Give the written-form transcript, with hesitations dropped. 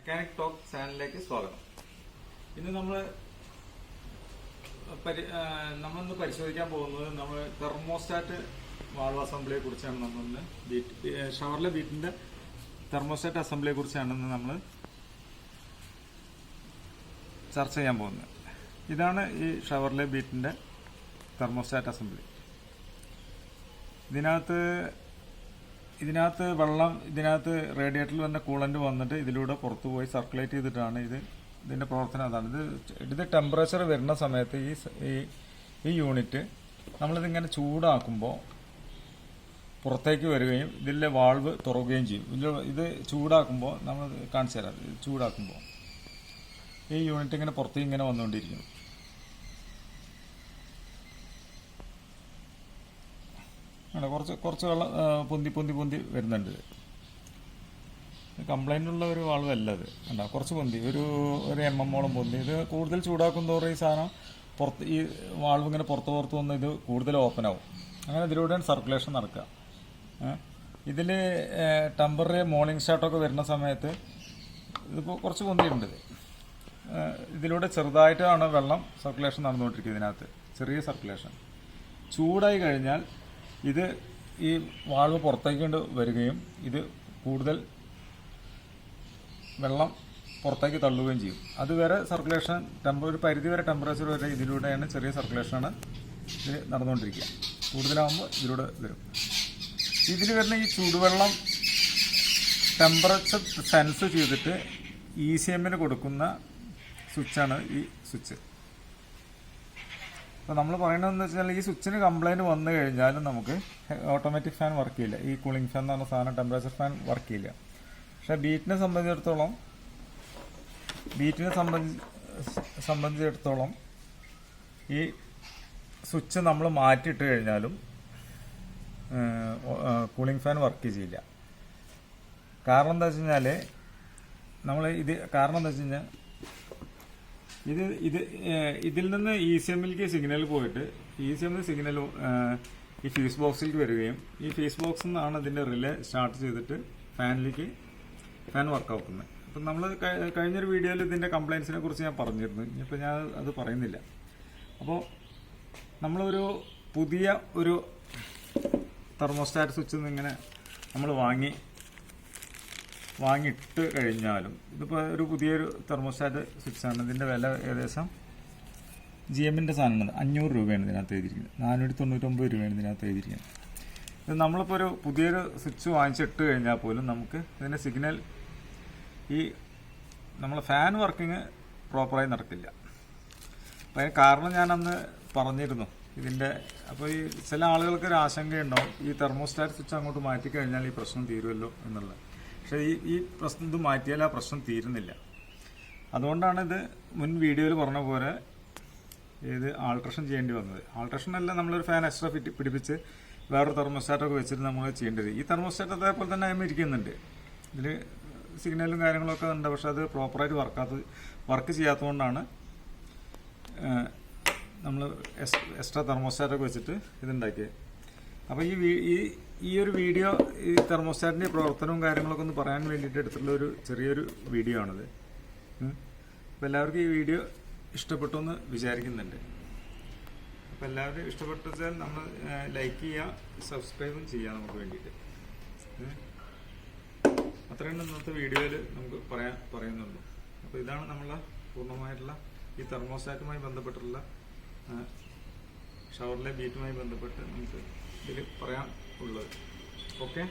Mechanic talk ചാനലിലേക്ക് സ്വാഗതം. ഇന്ന് നമ്മളിന്ന് പരിശോധിക്കാൻ പോകുന്നത് നമ്മൾ തെർമോസ്റ്റാറ്റ് വാൾവ് അസംബ്ലിയെ കുറിച്ചാണ്. നമ്മളിന്ന് ഷവർലെ ബീറ്റിന്റെ തെർമോസ്റ്റാറ്റ് അസംബ്ലിയെ കുറിച്ചാണ് നമ്മൾ ചർച്ച ചെയ്യാൻ പോകുന്നത്. ഇതാണ് ഈ ഷവർലെ ബീറ്റിന്റെ തെർമോസ്റ്റാറ്റ് അസംബ്ലി. ഇതിനകത്ത് വെള്ളം, ഇതിനകത്ത് റേഡിയേറ്ററിൽ വന്ന കൂളന്റ് വന്നിട്ട് ഇതിലൂടെ പുറത്തു പോയി സർക്കുലേറ്റ് ചെയ്തിട്ടാണ് ഇതിന്റെ പ്രവർത്തനം. അതാണ് ഇത് ടെമ്പറേച്ചർ വരുന്ന സമയത്ത് ഈ യൂണിറ്റ് നമ്മളിതിങ്ങനെ ചൂടാക്കുമ്പോൾ പുറത്തേക്ക് വരികയും ഇതിലെ വാൾവ് തുറക്കുകയും ചെയ്യും. ഇത് ചൂടാക്കുമ്പോൾ നമ്മൾ കാണിച്ചു തരാം. ചൂടാക്കുമ്പോൾ ഈ യൂണിറ്റ് ഇങ്ങനെ പുറത്തേക്ക് ഇങ്ങനെ വന്നുകൊണ്ടിരിക്കുന്നു. കുറച്ച് വെള്ളം പൊന്തി വരുന്നുണ്ട്. കംപ്ലൈൻ്റ് ഉള്ള ഒരു വാൾവല്ല ഇത്. കണ്ടോ, കുറച്ച് പൊന്തി, ഒരു MM പൊന്തി. ഇത് കൂടുതൽ ചൂടാക്കും തോറും ഈ സാധനം ഈ വാൾവ് ഇങ്ങനെ പുറത്ത് വന്ന് ഇത് കൂടുതൽ ഓപ്പൺ ആവും. അങ്ങനെ ഇതിലൂടെയാണ് സർക്കുലേഷൻ നടക്കുക. ഇതിൽ ടെമ്പററി മോർണിംഗ് സ്റ്റാർട്ടൊക്കെ വരുന്ന സമയത്ത് ഇതിപ്പോൾ കുറച്ച് പൊന്തിയിട്ടുണ്ട്. ഇതിലൂടെ ചെറുതായിട്ടാണ് വെള്ളം സർക്കുലേഷൻ നടന്നുകൊണ്ടിരിക്കുന്നത്. ഇതിനകത്ത് ചെറിയ സർക്കുലേഷൻ. ചൂടായി കഴിഞ്ഞാൽ ഈ വാൾവ് പുറത്തേക്ക് കൊണ്ട് വരികയും ഇത് കൂടുതൽ വെള്ളം പുറത്തേക്ക് തള്ളുകയും ചെയ്യും. അതുവരെ സർക്കുലേഷൻ ഒരു പരിധിവരെ ടെമ്പറേച്ചർ വരെ ഇതിലൂടെയാണ് ചെറിയ സർക്കുലേഷനാണ് ഇത് നടന്നുകൊണ്ടിരിക്കുക. കൂടുതലാകുമ്പോൾ ഇതിലൂടെ വരും. ഇതിൽ വരുന്ന ഈ ചൂടുവെള്ളം ടെമ്പറേച്ചർ സെൻസ് ചെയ്തിട്ട് ECM കൊടുക്കുന്ന സ്വിച്ചാണ് ഈ സ്വിച്ച്. അപ്പോൾ നമ്മൾ പറയണതെന്ന് വെച്ചാൽ ഈ സ്വിച്ചിന് കംപ്ലൈൻറ്റ് വന്നു കഴിഞ്ഞാലും നമുക്ക് ഓട്ടോമാറ്റിക് ഫാൻ വർക്ക് ചെയ്യില്ല. ഈ കൂളിംഗ് ഫാൻ എന്ന് പറഞ്ഞ സാധനം, ടെമ്പറേച്ചർ ഫാൻ വർക്ക് ചെയ്യില്ല. പക്ഷേ ബീറ്റിനെ സംബന്ധിച്ചിടത്തോളം ഈ സ്വിച്ച് നമ്മൾ മാറ്റിയിട്ട് കഴിഞ്ഞാലും കൂളിംഗ് ഫാൻ വർക്ക് ചെയ്യില്ല. കാരണം എന്താ വെച്ച് കഴിഞ്ഞാൽ ഇതിൽ നിന്ന് ECMലേക്ക് സിഗ്നൽ പോയിട്ട് ECM സിഗ്നൽ ഈ ഫീസ് ബോക്സിലേക്ക് വരികയും ഈ ഫീസ് ബോക്സിൽ നിന്നാണ് ഇതിന്റെ റിലേ സ്റ്റാർട്ട് ചെയ്തിട്ട് ഫാൻ വർക്കാക്കുന്നത്. അപ്പം നമ്മൾ കഴിഞ്ഞൊരു വീഡിയോയിൽ ഇതിന്റെ കംപ്ലൈൻസിനെ കുറിച്ച് ഞാൻ പറഞ്ഞിരുന്നു. ഇനിയിപ്പോൾ ഞാൻ അത് പറയുന്നില്ല. അപ്പോൾ നമ്മളൊരു പുതിയ ഒരു തെർമോസ്റ്റാറ്റ് സ്വിച്ച് ഇങ്ങനെ നമ്മൾ വാങ്ങിയിട്ട് കഴിഞ്ഞാലും, ഇതിപ്പോൾ ഒരു പുതിയൊരു തെർമോസ്റ്റാറ്റ് സ്വിച്ചാണ്. ഇതിൻ്റെ വില ഏകദേശം GMന്റെ സാധനമാണ്. 500 രൂപയാണ് ഇതിനകത്ത് എഴുതിയിരിക്കുന്നത്. 499 രൂപയാണ് ഇതിനകത്ത് എഴുതിയിരിക്കുന്നത്. ഇത് നമ്മളിപ്പോൾ ഒരു പുതിയൊരു സ്വിച്ച് വാങ്ങിച്ചിട്ട് കഴിഞ്ഞാൽ പോലും നമുക്ക് ഇതിൻ്റെ സിഗ്നൽ നമ്മളെ ഫാൻ വർക്കിങ് പ്രോപ്പറായി നടക്കില്ല. അപ്പം അതിന് കാരണം ഞാൻ അന്ന് പറഞ്ഞിരുന്നു ഇതിൻ്റെ. അപ്പോൾ ഈ ചില ആളുകൾക്ക് ഒരു ആശങ്കയുണ്ടാവും, ഈ തെർമോസ്റ്റാറ്റ് സ്വിച്ച് അങ്ങോട്ട് മാറ്റിക്കഴിഞ്ഞാൽ ഈ പ്രശ്നം തീരുമല്ലോ എന്നുള്ളത്. പക്ഷേ ഈ പ്രശ്നം ഇത് മാറ്റിയാൽ ആ പ്രശ്നം തീരുന്നില്ല. അതുകൊണ്ടാണ് ഇത് മുൻ വീഡിയോയിൽ പറഞ്ഞ പോലെ ഇത് ആൾട്രേഷൻ ചെയ്യേണ്ടി വന്നത്. ആൾട്രേഷൻ അല്ല, നമ്മളൊരു ഫാൻ എക്സ്ട്രാ പിടിപ്പിച്ച് വേറൊരു തെർമോസ്റ്റാറ്റൊക്കെ വെച്ചിട്ട് നമ്മൾ ചെയ്യേണ്ടത്. ഈ തെർമോസ്റ്റാറ്റ് അതേപോലെ തന്നെ അതിന് ഇരിക്കുന്നുണ്ട്. ഇതിൽ സിഗ്നലും കാര്യങ്ങളൊക്കെ ഉണ്ട്. പക്ഷെ അത് പ്രോപ്പറായിട്ട് വർക്ക് ചെയ്യാത്തതുകൊണ്ടാണ് നമ്മൾ എക്സ്ട്രാ തെർമോസ്റ്റാറ്റൊക്കെ വെച്ചിട്ട് ഇതുണ്ടാക്കിയത്. അപ്പോൾ ഈ ഒരു വീഡിയോ ഈ തെർമോസ്റ്റാറ്റിൻ്റെ പ്രവർത്തനവും കാര്യങ്ങളൊക്കെ ഒന്ന് പറയാൻ വേണ്ടിയിട്ട് എടുത്തിട്ടുള്ള ഒരു ചെറിയൊരു വീഡിയോ ആണിത്. അപ്പോൾ എല്ലാവർക്കും ഈ വീഡിയോ ഇഷ്ടപ്പെട്ടു എന്ന് വിചാരിക്കുന്നുണ്ട്. അപ്പോൾ എല്ലാവരും ഇഷ്ടപ്പെട്ടു വെച്ചാൽ നമ്മൾ ലൈക്ക് ചെയ്യുക, സബ്സ്ക്രൈബും ചെയ്യുക നമുക്ക് വേണ്ടിയിട്ട്. അത്രയാണ് ഇന്നത്തെ വീഡിയോയിൽ നമുക്ക് പറയുന്നുള്ളൂ. അപ്പോൾ ഇതാണ് നമ്മളെ പൂർണ്ണമായിട്ടുള്ള ഈ തെർമോസ്റ്റാറ്റുമായി ബന്ധപ്പെട്ടുള്ള ഷവർലെ ബീറ്റുമായി ബന്ധപ്പെട്ട് നമുക്ക് ഇതിൽ പറയാൻ ഉള്ളത്. ഓക്കെ.